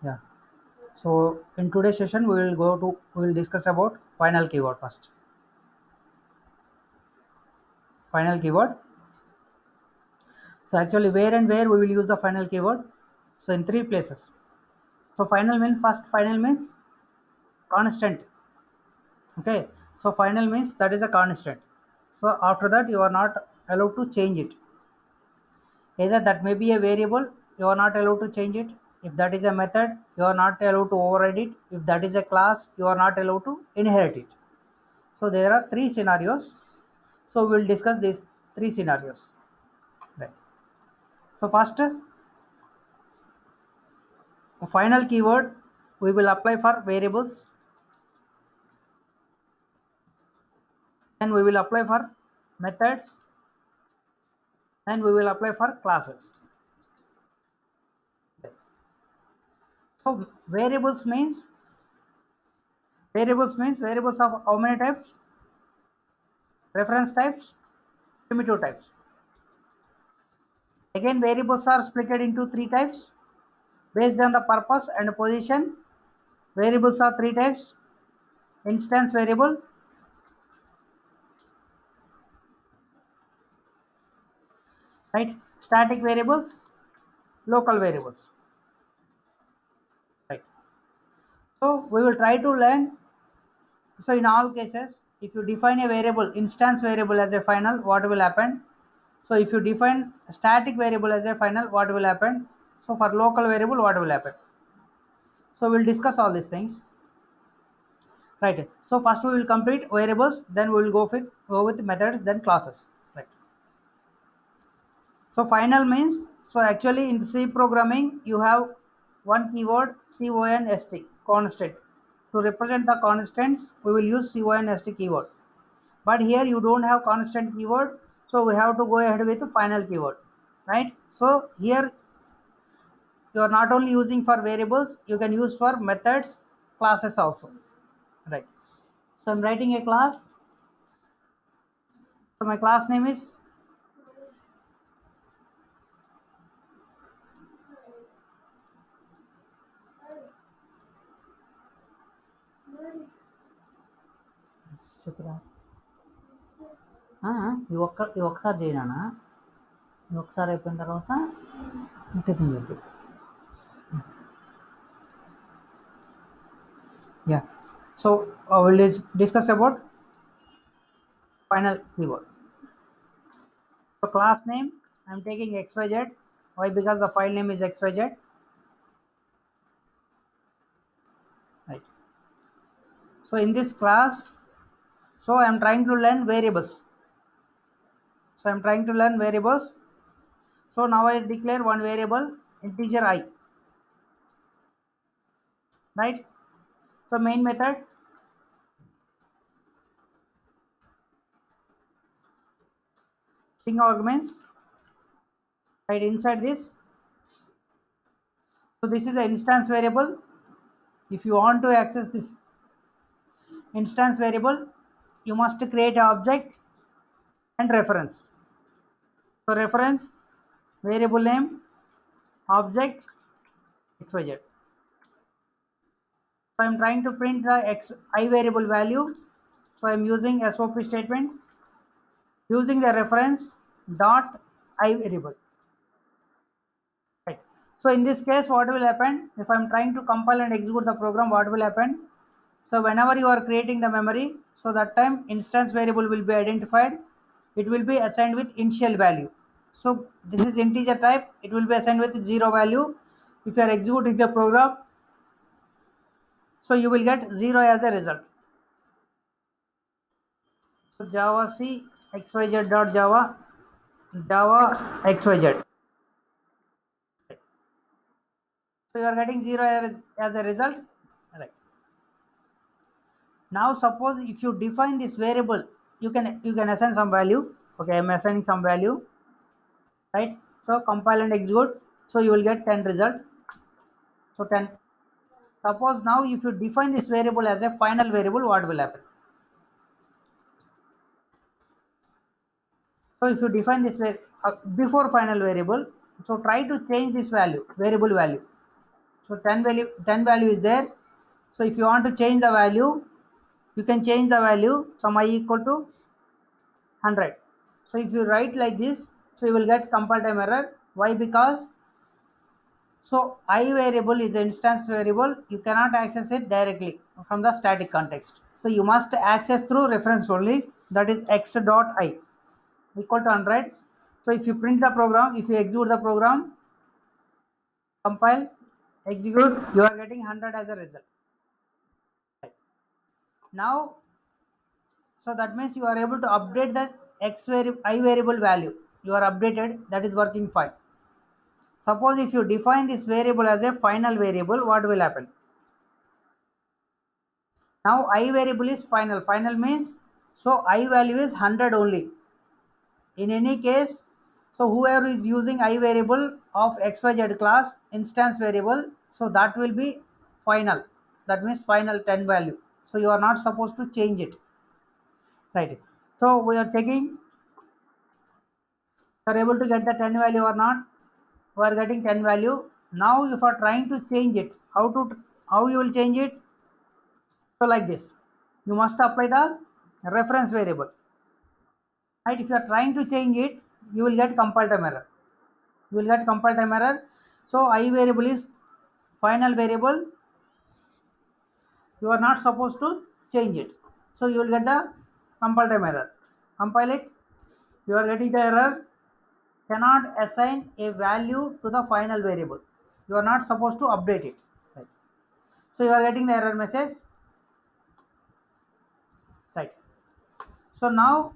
Yeah. So in today's session, we will discuss about final keyword first. Final keyword. So actually, where and where we will use the final keyword? So in three places. So final means constant. Okay. So final means that is a constant. So after that, you are not allowed to change it. Either that may be a variable, you are not allowed to change it. If that is a method, you are not allowed to override it. If that is a class, you are not allowed to inherit it. So there are three scenarios. So we will discuss these three scenarios. Right. So first, final keyword we will apply for variables, and we will apply for methods, and we will apply for classes. So variables of how many types? Reference types, primitive types. Again, variables are split into three types based on the purpose and position. Variables are three types: instance variable, right? Static variables, local variables, right? So we will try to learn. So in all cases, if you define a variable, instance variable as a final, what will happen? So if you define static variable as a final, what will happen? So for local variable, what will happen? So we'll discuss all these things. Right. So first we will complete variables, then we will go with methods, then classes. Right. So final means, so actually in C programming you have one keyword const constant. To represent the constants, we will use const keyword. But here you don't have constant keyword, so we have to go ahead with the final keyword, right? So here you are not only using for variables, you can use for methods, classes also, right? So I'm writing a class. So my class name is, చెప్పురా ఈ ఒక్కసారి చేయనా, ఈ ఒక్కసారి అయిపోయిన తర్వాత tiffin చేద్దాం. Yeah. So we'll discuss about final keyword. So class name, I'm taking XYZ. Why? Because the file name is XYZ. Right. So in this class, so I'm trying to learn variables. So now I declare one variable, integer I. Right. So main method, string arguments. Right inside this. So this is an instance variable. If you want to access this instance variable, you must create an object and reference. So reference, variable name, object, xyz. So I'm trying to print the I variable value. So I'm using SOP statement using the reference dot I variable. Right. So in this case, what will happen? If I'm trying to compile and execute the program, what will happen? So whenever you are creating the memory, so that time instance variable will be identified. It will be assigned with initial value. So this is integer type. It will be assigned with 0 value. If you are executing the program, so you will get 0 as a result. So Java C XYZ dot Java XYZ. So you are getting 0 as a result. Right. Now suppose if you define this variable, you can assign some value. Okay, I'm assigning some value. Right. So compile and execute. So you will get 10 result. So 10. Suppose now if you define this variable as a final variable, what will happen? So if you define before final variable, so try to change this value, variable value. So 10 value is there. So if you want to change the value, you can change the value sum I equal to 100. So if you write like this, so you will get compile time error. Why? Because so I variable is an instance variable. You cannot access it directly from the static context. So you must access through reference only. That is x dot I equal to 100. So if you print the program, if you execute the program, compile, execute, you are getting 100 as a result. Now, so that means you are able to update the I variable value. You are updated. That is working fine. Suppose if you define this variable as a final variable, what will happen? Now I variable is final. Final means so I value is 100 only. In any case, so whoever is using I variable of xyz class instance variable, so that will be final. That means final 10 value. So you are not supposed to change it. Right. So we are checking are able to get the 10 value or not. We are getting 10 value. Now if you are trying to change it, how you will change it? So like this, you must apply the reference variable. Right? If you are trying to change it, you will get compile time error. You will get compile time error. So I variable is final variable. You are not supposed to change it. So you will get the compile time error. Compile it. You are getting the error. Cannot assign a value to the final variable. You are not supposed to update it. Right. So you are getting the error message. Right. So now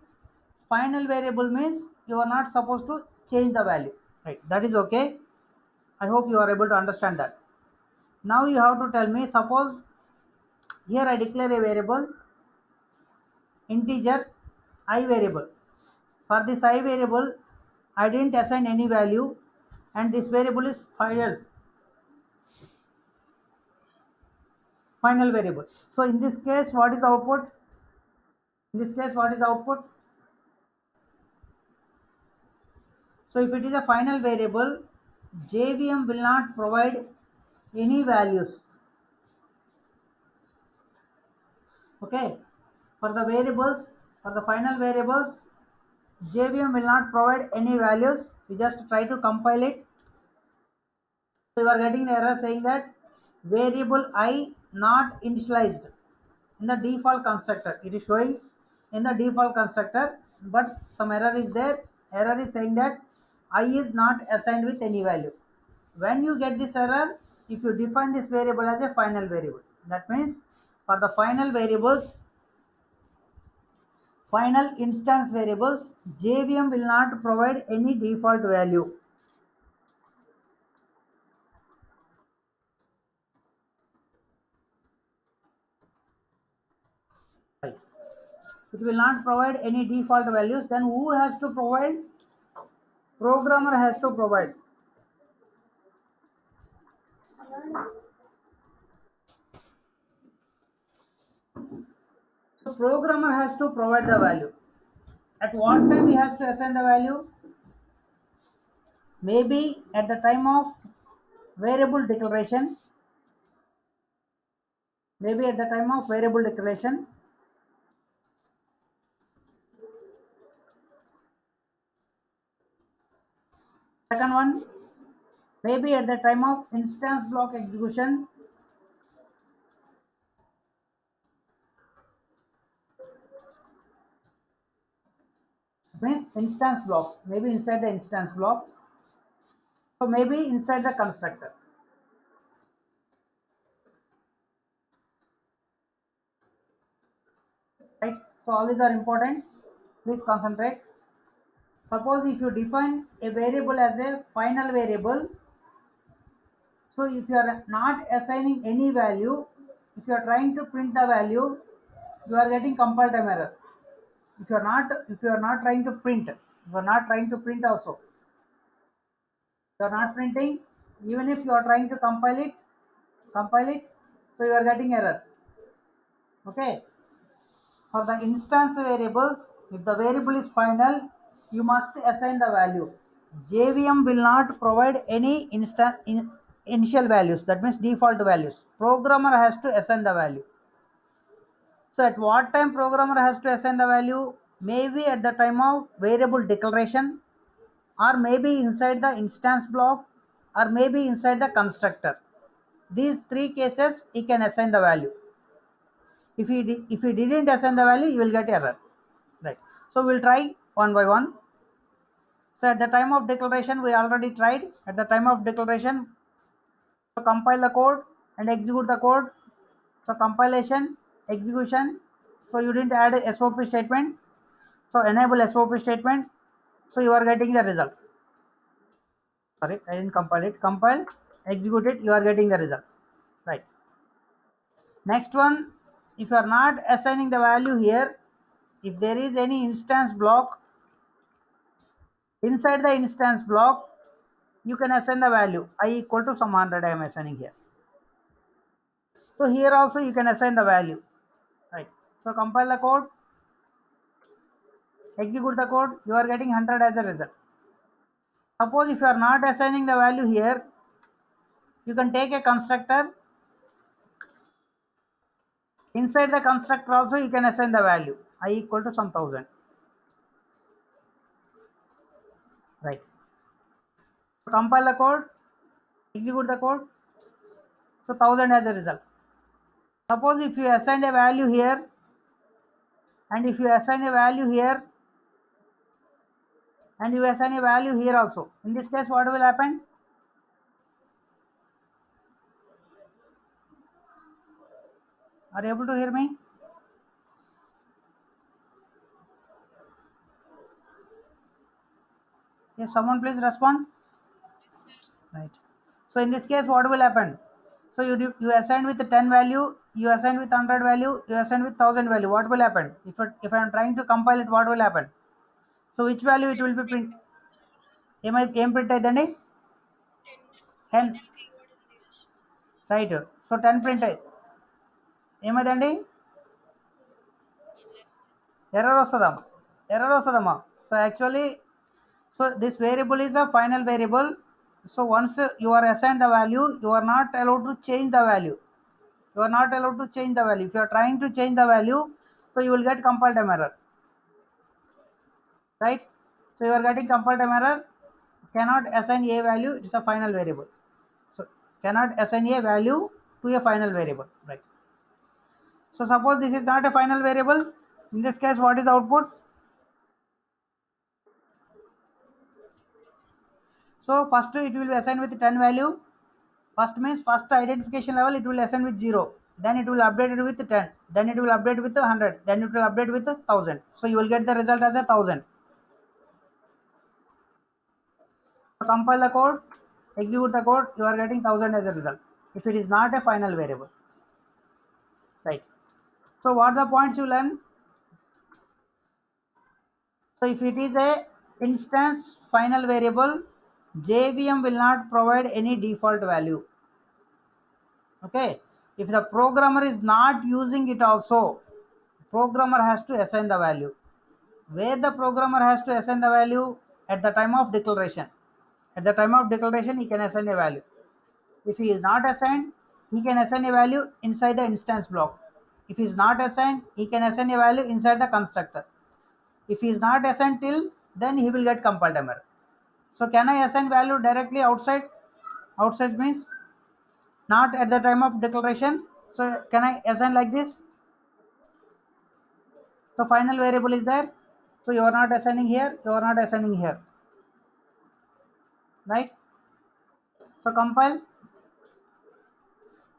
final variable means you are not supposed to change the value. Right. That is okay. I hope you are able to understand that. Now you have to tell me, suppose here I declare a variable integer I variable. For this I variable, I didn't assign any value and this variable is final variable. So in this case, what is the output? In this case, what is the output? So if it is a final variable, JVM will not provide any values. Okay. For the variables, for the final variables, JVM will not provide any values. We just try to compile it. So you are getting the error saying that variable I not initialized in the default constructor. It is showing in the default constructor, but some error is there. Error is saying that I is not assigned with any value. When you get this error, if you define this variable as a final variable, that means for the final variables, final instance variables, JVM will not provide any default value. Right. It will not provide any default values. Then who has to provide? Programmer has to provide. So programmer has to provide the value. At what time he has to assign the value? Maybe at the time of variable declaration. Maybe at the time of variable declaration. Second one, maybe at the time of instance block execution. Means instance blocks. Maybe inside the instance blocks. So maybe inside the constructor. Right? So all these are important. Please concentrate. Suppose if you define a variable as a final variable, so if you are not assigning any value, if you are trying to print the value, you are getting compile time error. If you are not trying to print, you are not trying to print also. You are not printing, even if you are trying to compile it, so you are getting error. Okay. For the instance variables, if the variable is final, you must assign the value. JVM will not provide any initial values, that means default values. Programmer has to assign the value. So at what time programmer has to assign the value? Maybe at the time of variable declaration, or maybe inside the instance block, or maybe inside the constructor. These three cases he can assign the value. If he didn't assign the value, you will get error. Right. So we'll try one by one. So at the time of declaration, we already tried. At the time of declaration, so compile the code and execute the code. So compilation, execution. So you didn't add a SOP statement. So enable SOP statement. So you are getting the result. Sorry, I didn't compile it. Compile, execute it. You are getting the result. Right. Next one, if you are not assigning the value here, if there is any instance block, inside the instance block, you can assign the value I equal to some 100 I am assigning here. So here also you can assign the value, right? So compile the code, execute the code, you are getting 100 as a result. Suppose if you are not assigning the value here, you can take a constructor. Inside the constructor also you can assign the value I equal to some 1000, right? So compile the code, execute the code, so 1000 as a result. Suppose if you assign a value here, and if you assign a value here, and you assign a value here also, in this case what will happen? Are you able to hear me? Yes, someone please respond. Right. So in this case, what will happen? So you assign with 10 value, you assign with 100 value, you assign with 1000 value. What will happen? If I am trying to compile it, what will happen? So which value it will be print? Em print aydandi? 10. Right. So 10 print ఏమైందండి? Error వస్తుందమ్మా. So actually, so this variable is a final variable. So once you are assigned the value, you are not allowed to change the value. You are not allowed to change the value. If you are trying to change the value, so you will get compile time error, right? So you are getting compile time error. Cannot assign a value, it is a final variable. So cannot assign a value to a final variable, right? So suppose this is not a final variable. In this case, what is the output? So first it will be assigned with 10 value. First means first identification level it will assign with 0. Then it will update it with 10. Then it will update with 100. Then it will update with 1000. So you will get the result as 1000. So compile the code, execute the code, you are getting 1000 as a result. If it is not a final variable, right? So what are the points you learn? So if it is a instance final variable, JVM will not provide any default value. Okay. If the programmer is not using it also, programmer has to assign the value. Where the programmer has to assign the value? At the time of declaration. At the time of declaration, he can assign a value. If he is not assigned, he can assign a value inside the instance block. If he is not assigned, he can assign a value inside the constructor. If he is not assigned till, then he will get compiled error. So can I assign value directly outside? Outside means not at the time of declaration. So can I assign like this? So final variable is there. So you are not assigning here, you are not assigning here. Right? So compile.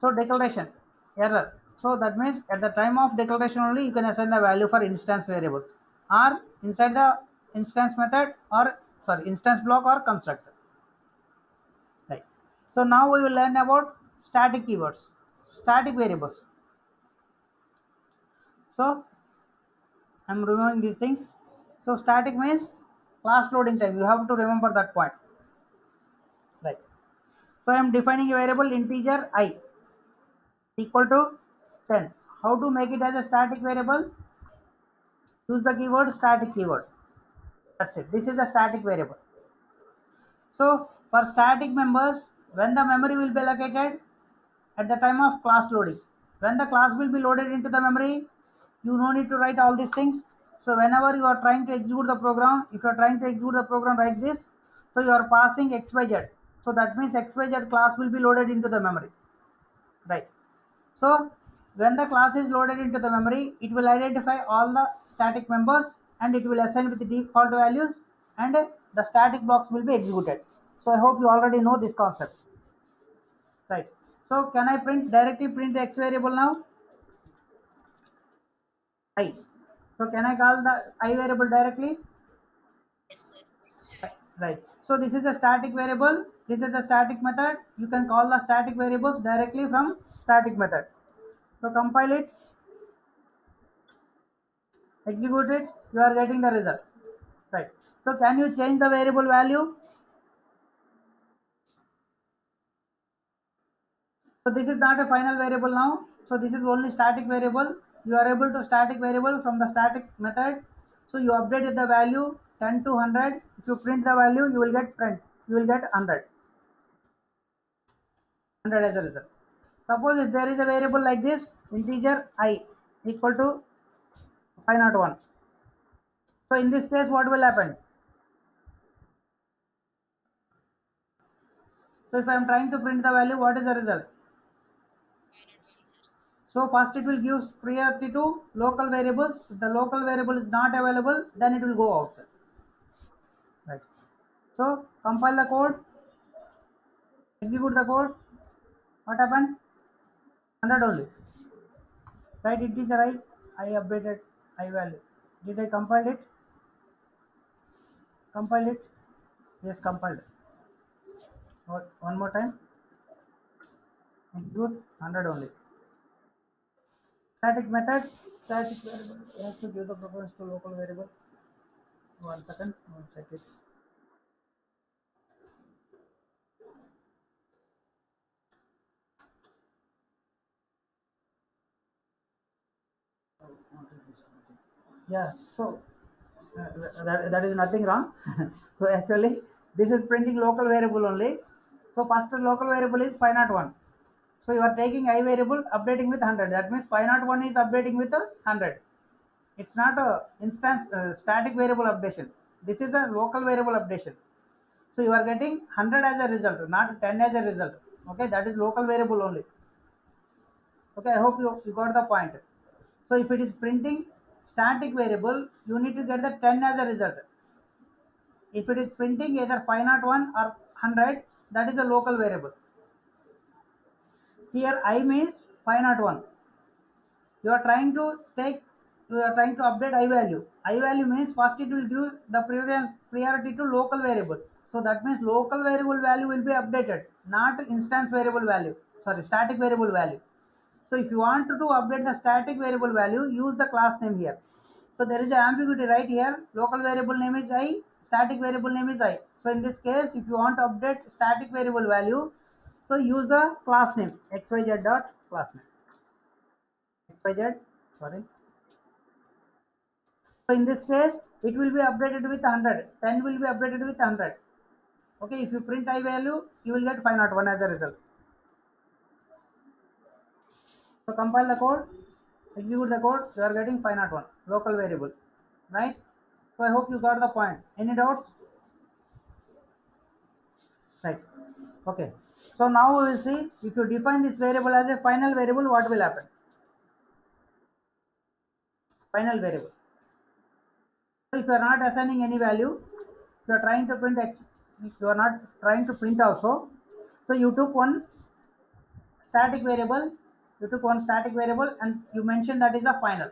So declaration error. So that means at the time of declaration only you can assign the value for instance variables or inside the instance method or sorry instance block or constructor. Right. So now we will learn about static keywords, static variables. So I'm removing these things. So static means class loading time. You have to remember that point. Right. So I am defining a variable integer I equal to 10. How to make it as a static variable? Use the keyword static keyword. That's it. This is a static variable. So for static members, when the memory will be allocated at the time of class loading. When the class will be loaded into the memory, you no need to write all these things. So whenever you are trying to execute the program, if you are trying to execute the program like this, so you are passing xyz. So that means xyz class will be loaded into the memory, right? So when the class is loaded into the memory, it will identify all the static members and it will assign with the default values, and the static blocks will be executed. So I hope you already know this concept, right? So can I directly print the x variable now? I. So can I call the I variable directly? Right. So this is a static variable. This is a static method. You can call the static variables directly from static method. So compile it, execute it, you are getting the result. Right. So can you change the variable value? So this is not a final variable now. So this is only static variable. You are able to static variable from the static method. So you updated the value 10 to 100. If you print the value, you will get print. You will get 100 as a result. Suppose if there is a variable like this, integer I equal to 501. So in this case, what will happen? So if I am trying to print the value, what is the result? So first it will give priority to local variables. If the local variable is not available, then it will go outside. Right. So compile the code, execute the code. What happened? 100 only. Right, integer I updated I value. Did I compile it? Compile it? Yes, compiled. What? One more time. Execute 100 only. Static methods. Static variable has to give the preference to local variable. One second. One second. Yeah. So that is nothing wrong. So actually, this is printing local variable only. So first local variable is 501. So you are taking I variable, updating with 100. That means 501 is updating with 100. It's not a instance static variable updation. This is a local variable updation. So you are getting 100 as a result, not 10 as a result. Okay, that is local variable only. Okay, I hope you got the point. So if it is printing static variable, you need to get the 10 as a result. If it is printing either 501 or 100, that is a local variable. See here, I means 501. You are trying to take, you are trying to update I value. I value means first it will give the priority to local variable. So that means local variable value will be updated, not instance variable value. Sorry, static variable value. So if you want to update the static variable value, use the class name here. So there is an ambiguity right here. Local variable name is I, static variable name is I. So in this case, if you want to update static variable value, so use the class name xyz dot class name xyz. Sorry. So in this case, it will be updated with 100. 10 will be updated with 100. Okay, if you print I value, you will get 501 as a result. So compile the code, execute the code, you are getting 501 local variable, right? So I hope you got the point. Any doubts? Right. Okay. So now we will see if you define this variable as a final variable, what will happen? Final variable. So if you are not assigning any value, you are trying to print x, you are not trying to print also. So you took one static variable, and you mentioned that is a final.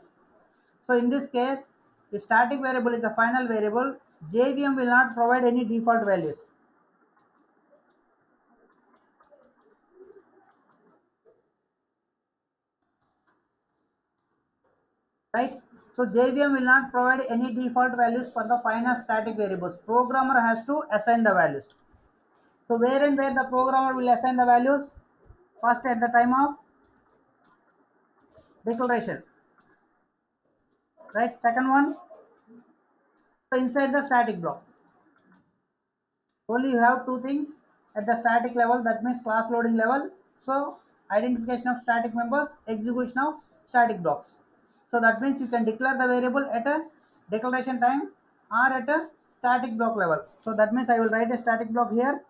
So in this case, if static variable is a final variable, JVM will not provide any default values. Right? So JVM will not provide any default values for the final static variables. Programmer has to assign the values. So where and where the programmer will assign the values? First at the time of declaration. Right? Second one, so inside the static block. Only you have two things. at the static level, that means class loading level. So identification of static members, execution of static blocks. So that means you can declare the variable at a declaration time or at a static block level. So that means I will write a static block here.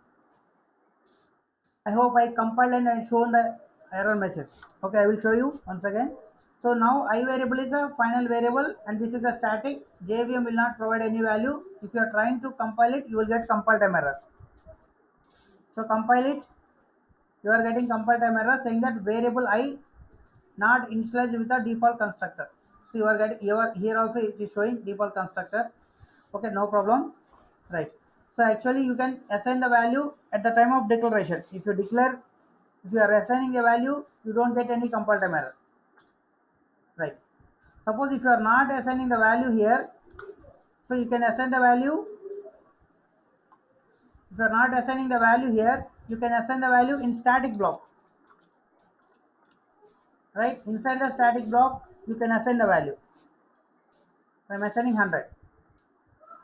I hope I compiled and I shown the error message. Okay, I will show you once again. So now I variable is a final variable and this is a static. JVM will not provide any value. If you are trying to compile it, you will get compile time error. So compile it. You are getting compile time error saying that variable I not initialized with the default constructor. So you are getting here also it is showing default constructor. Okay, no problem. Right. So actually you can assign the value at the time of declaration. If you are assigning a value, you don't get any compile time error. Right. Suppose if you are not assigning the value here, so you can assign the value. If you are not assigning the value here, you can assign the value in static block. Right. Inside the static block, you can assign the value. I am assigning 100.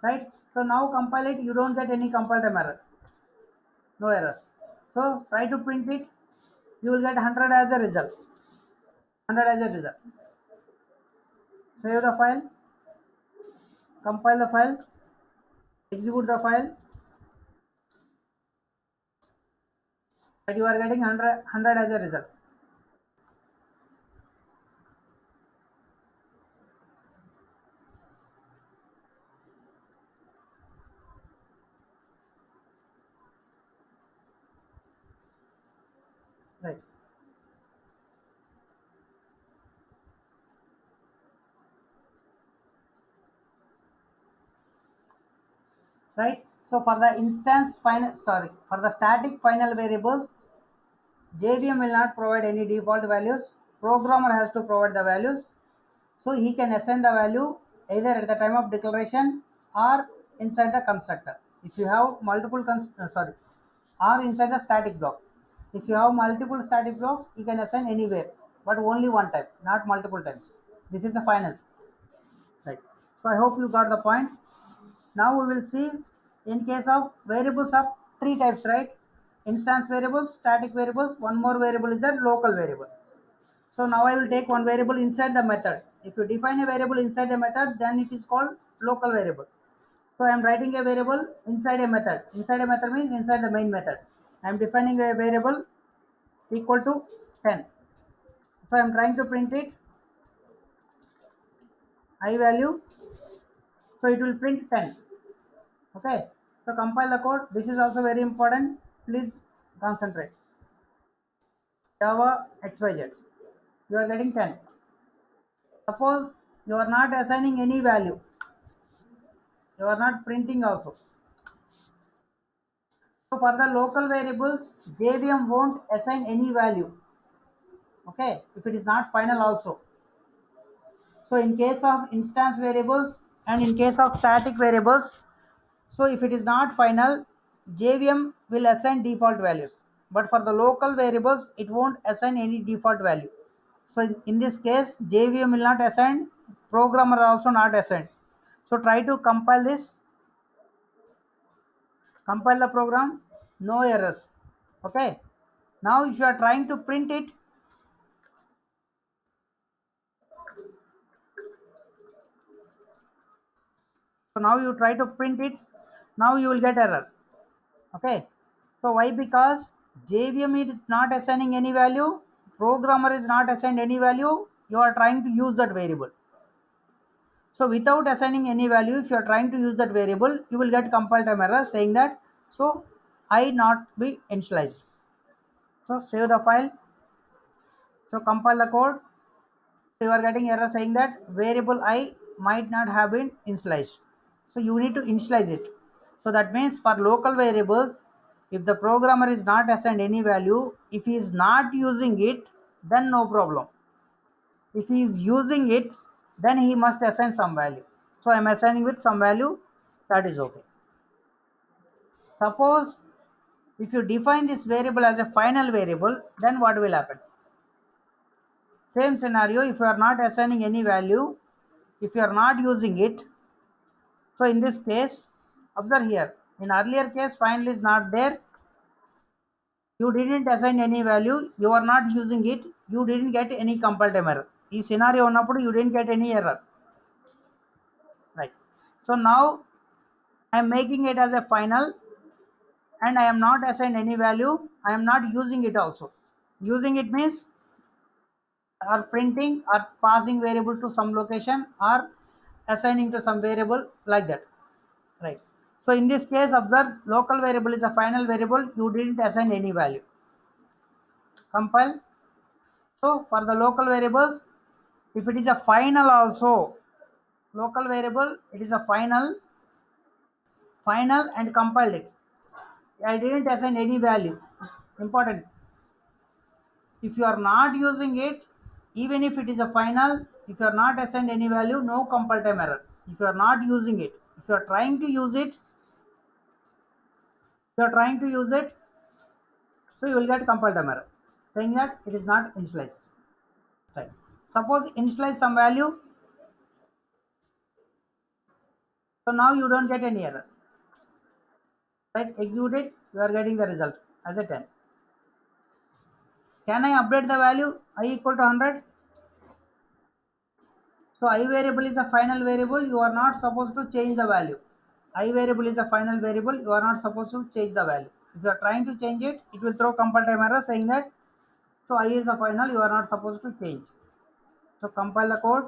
Right. So now compile it, you don't get any compile time error. No errors. So try to print it, you will get 100 as a result. 100 as a result. Save the file, compile the file, execute the file, and you are getting 100 as a result. Right. Right. So for the for the static final variables, JVM will not provide any default values. Programmer has to provide the values. So he can assign the value either at the time of declaration or inside the constructor. If you have or inside the static block. If you have multiple static blocks, you can assign anywhere, but only one time, not multiple times. This is the final. Right. So I hope you got the point. Now we will see in case of variables of three types, right? Instance variables, static variables, one more variable is the local variable. So now I will take one variable inside the method. If you define a variable inside a method, then it is called local variable. So I am writing a variable inside a method. Inside a method means inside the main method. I am defining a variable equal to 10. So I am trying to print it I value. So it will print 10. Okay. So compile the code. This is also very important. Please concentrate. Java XYZ. You are getting 10. Suppose you are not assigning any value. You are not printing also. So for the local variables, JVM won't assign any value. Okay. If it is not final also. So in case of instance variables and in case of static variables, so if it is not final, JVM will assign default values. But for the local variables, it won't assign any default value. So in this case, JVM will not assign, programmer also not assign. So try to compile this, compile the program, no errors. Okay. Now if you are trying to print it, so now you try to print it, now you will get error. Okay. So why? Because JVM is not assigning any value, programmer is not assigned any value, you are trying to use that variable. So without assigning any value, if you are trying to use that variable, you will get compile time error saying that so I not be initialized. So save the file. So compile the code. So you are getting error saying that variable I might not have been initialized. So you need to initialize it. So that means for local variables, if the programmer is not assigned any value, if he is not using it, then no problem. If he is using it, then he must assign some value. So I am assigning with some value, that is okay. Suppose if you define this variable as a final variable, then what will happen? Same scenario, if you are not assigning any value, if you are not using it, so in this case, observe here, in earlier case final is not there, You didn't assign any value, you are not using it, you didn't get any compile time error. ఈ scenario ఉన్నప్పుడు you didn't get any error, right? So now I am making it as a final, and I am not assigned any value, I am not using it also. Using it means or printing or passing variable to some location or assigning to some variable, like that, right? So in this case, observe, local variable is a final variable, you didn't assign any value. Compile. So for the local variables, if it is a final also, local variable, it is a final and compiled it. I didn't assign any value. Important. If you are not using it, even if it is a final, if you are not assigned any value, no compile time error. If you are not using it, if you are trying to use it, so you will get compile time error, saying that it is not initialized. Right. Suppose initialize some value, so now you don't get any error. Right? Execute it, you are getting the result as a 10. Can I update the value I equal to 100? So I variable is a final variable, you are not supposed to change the value. I variable is a final variable, you are not supposed to change the value. If you are trying to change it, it will throw compile time error saying that, so I is a final, you are not supposed to change. So compile the code.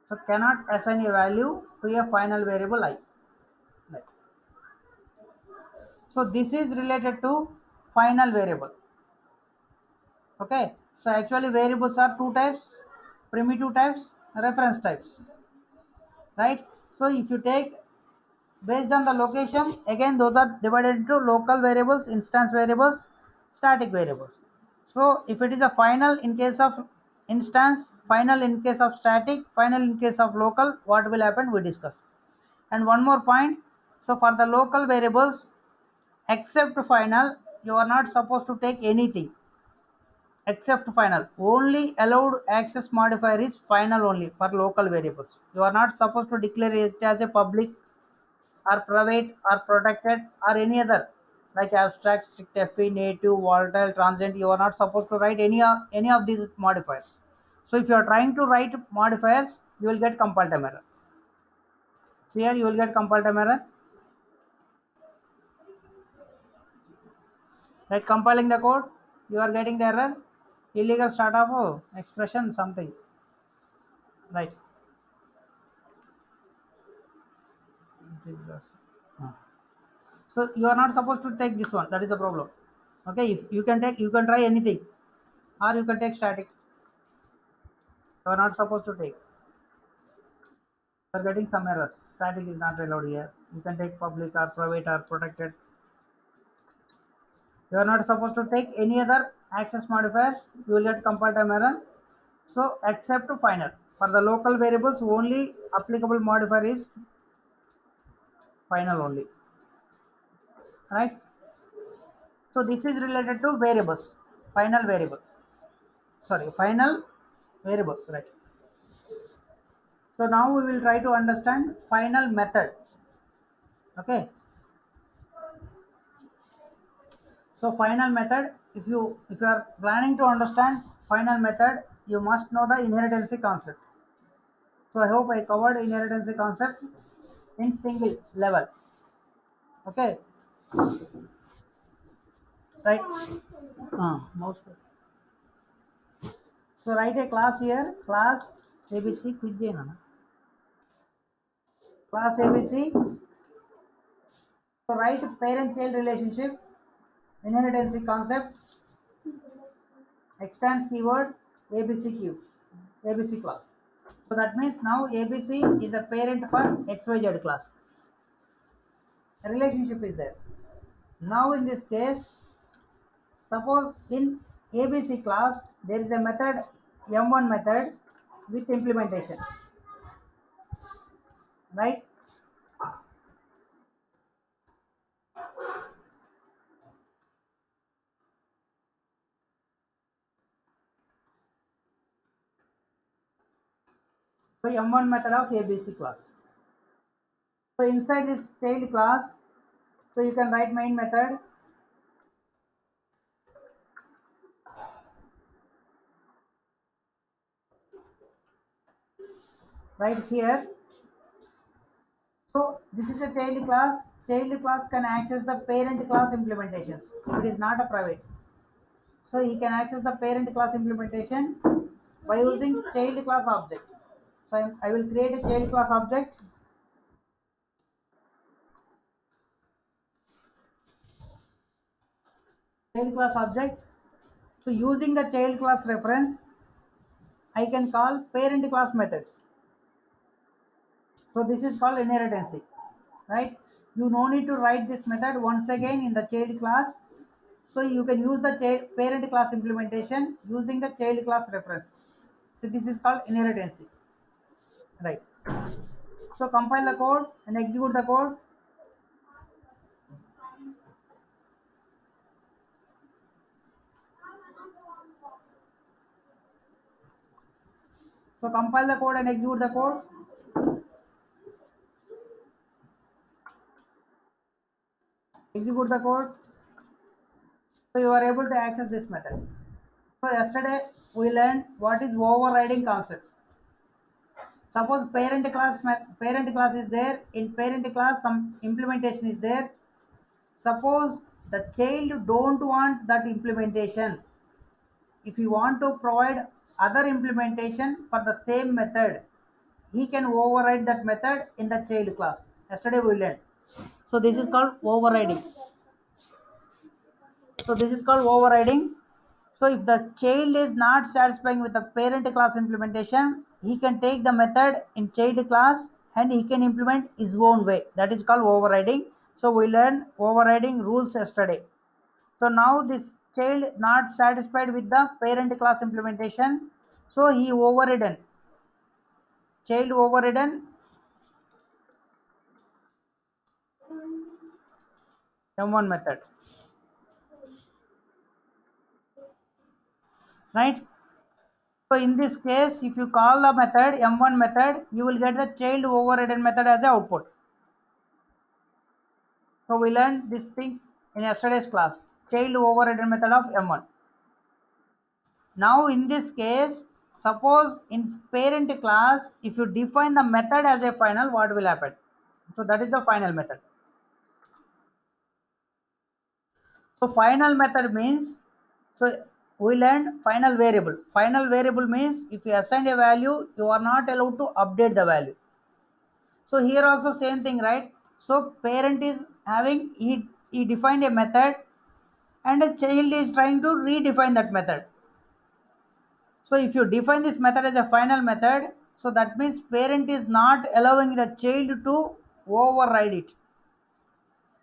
So cannot assign a value to a final variable I. Right. So this is related to final variable. Okay. So actually variables are two types, primitive types, reference types. Right. So if you take based on the location, again those are divided into local variables, instance variables, static variables. So if it is a final in case of instance, final in case of static, final in case of local, what will happen we discuss. And one more point, so for the local variables, except final, you are not supposed to take anything except final. Only allowed access modifier is final only for local variables. You are not supposed to declare it as a public or private or protected or any other, like abstract, strict FE, native, volatile, transient. You are not supposed to write any of these modifiers. So if you are trying to write modifiers, you will get compile time error. So here you will get compile time error. Right, compiling the code, you are getting the error. Illegal start of expression something. Right. So you are not supposed to take this one. That is the problem. Okay, if you can take, you can try anything, or you can take static. You are not supposed to take. You are getting some errors. Static is not allowed here. You can take public or private or protected. You are not supposed to take any other access modifiers. You will get compile time error. So except to final. For the local variables, only applicable modifier is final only. Right. So this is related to variables, final variables. Sorry, final variables. Right. So now we will try to understand final method. Okay. So final method, if you are planning to understand final method, you must know the inheritance concept. So I hope I covered inheritance concept in single level. Okay. Right. Mouse. So write a class here, class ABC, quick gain. Class ABC. So write parent-child relationship, inheritance concept, extends keyword, ABC class. So that means now ABC is a parent for XYZ class. A relationship is there. Now in this case, suppose in ABC class there is a method M1 method with implementation. Right? So M1 method of ABC class. So inside this child class, so you can write main method. right here. So this is a child class. Child class can access the parent class implementations. It is not a private. So he can access the parent class implementation by using child class object. So I will create a child class object. Child class object. So using the child class reference, I can call parent class methods. So this is called inheritance, right? You no need to write this method once again in the child class. So you can use the parent class implementation using the child class reference. So this is called inheritance, right? So compile the code and execute the code. So compile the code and execute the code. Execute the code. So you are able to access this method. So yesterday we learned what is overriding concept. Suppose parent class is there. In parent class, some implementation is there. Suppose the child don't want that implementation. If you want to provide other implementation for the same method, he can override that method in the child class. Yesterday we learned. So this is called overriding. So this is called overriding. So if the child is not satisfying with the parent class implementation, he can take the method in child class and he can implement his own way. That is called overriding. So we learned overriding rules yesterday. So now this child not satisfied with the parent class implementation. So he overridden. Child overridden M1 method. Right? So in this case, if you call the method M1 method, you will get the child overridden method as a output. So we learned these things in yesterday's class. Child overridden method of M1. Now in this case, suppose in parent class, if you define the method as a final, what will happen? So that is the final method. So final method means, so we learned final variable. Final variable means if you assign a value, you are not allowed to update the value. So here also same thing, right? So parent is having, he defined a method and a child is trying to redefine that method. So if you define this method as a final method, so that means parent is not allowing the child to override it.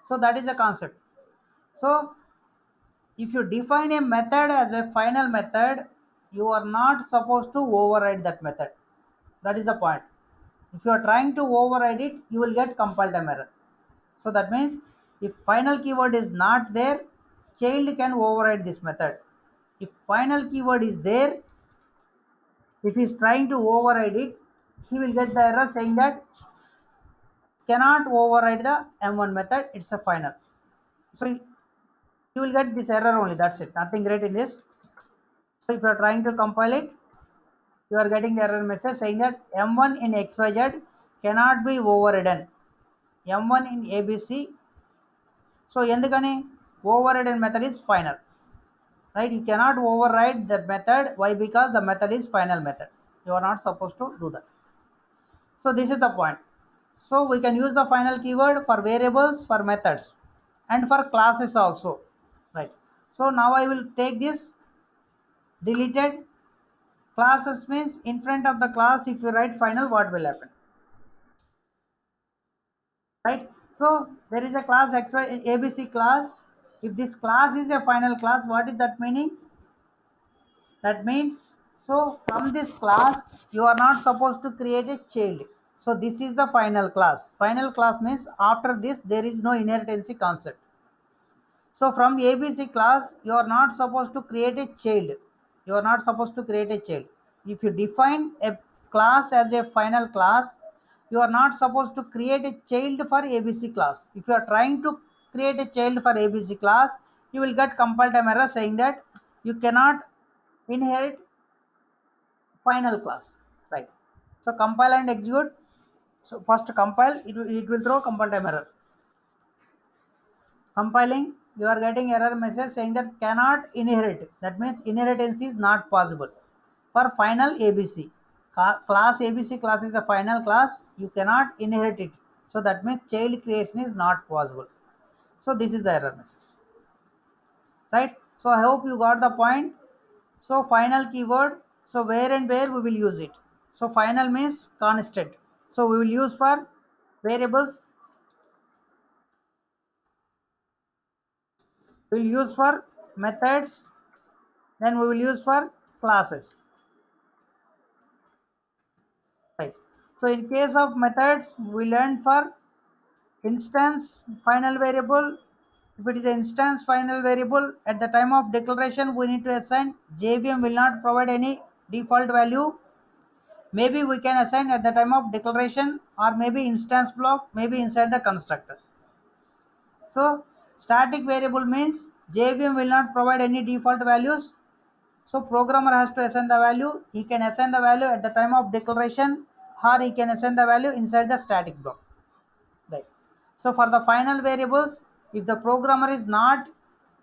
So that is the concept. So if you define a method as a final method, you are not supposed to override that method. That is the point. If you are trying to override it, you will get compile time error. So that means if final keyword is not there, child can override this method. If final keyword is there, if he is trying to override it, he will get the error saying that cannot override the M1 method, it's a final. So you will get this error only, that's it, nothing great in this. So if you are trying to compile it, you are getting the error message saying that M1 in XYZ cannot be overridden. M1 in ABC. So endukani overridden method is final. Right? You cannot override that method. Why? Because the method is final method. You are not supposed to do that. So this is the point. So we can use the final keyword for variables, for methods, and for classes also. Right. So now I will take this deleted classes means in front of the class. If you write final, what will happen? Right? So there is a class XY ABC class. If this class is a final class, what is that meaning? That means, so from this class you are not supposed to create a child. So this is the final class. Final class means after this there is no inheritance concept. So from ABC class you are not supposed to create a child. You are not supposed to create a child. If you define a class as a final class, you are not supposed to create a child for ABC class. If you are trying to create a child for ABC class, you will get compile time error saying that you cannot inherit final class, right? So compile and execute. So first compile, it will throw compile time error. Compiling, you are getting error message saying that cannot inherit. That means inheritance is not possible. For final ABC, class ABC class is a final class, you cannot inherit it. So that means child creation is not possible. So this is the error message, right? So I hope you got the point. So final keyword, so where and where we will use it. So final means constant, so we will use for variables, we will use for methods, then we will use for classes, right? So in case of methods, we learned for instance final variable. If it is an instance final variable, at the time of declaration we need to assign. JVM will not provide any default value. Maybe we can assign at the time of declaration, or maybe instance block, maybe inside the constructor. So static variable means JVM will not provide any default values. So programmer has to assign the value. He can assign the value at the time of declaration, or he can assign the value inside the static block. Right. So for the final variables, if the programmer is not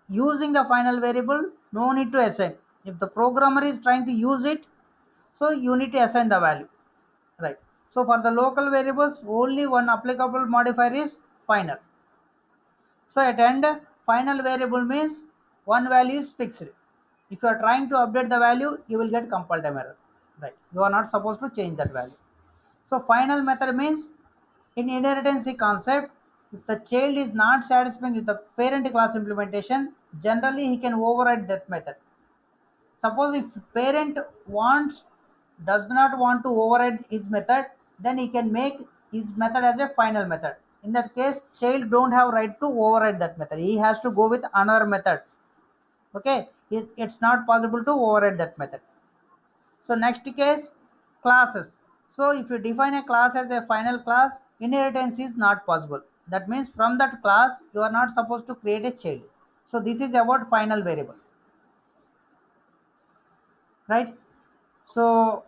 using the final variable, no need to assign. If the programmer is trying to use it, so you need to assign the value. Right. So for the local variables, only one applicable modifier is final. So at end, final variable means one value is fixed. If you are trying to update the value, you will get compile time error. Right. You are not supposed to change that value. So final method means in inheritance concept, if the child is not satisfying with the parent class implementation, generally he can override that method. Suppose if parent wants does not want to override his method, then he can make his method as a final method. In that case, child don't have right to override that method. He has to go with another method. Okay, it's not possible to override that method. So next case, classes. So if you define a class as a final class, inheritance is not possible. That means from that class, you are not supposed to create a child. So this is about final variable, right? So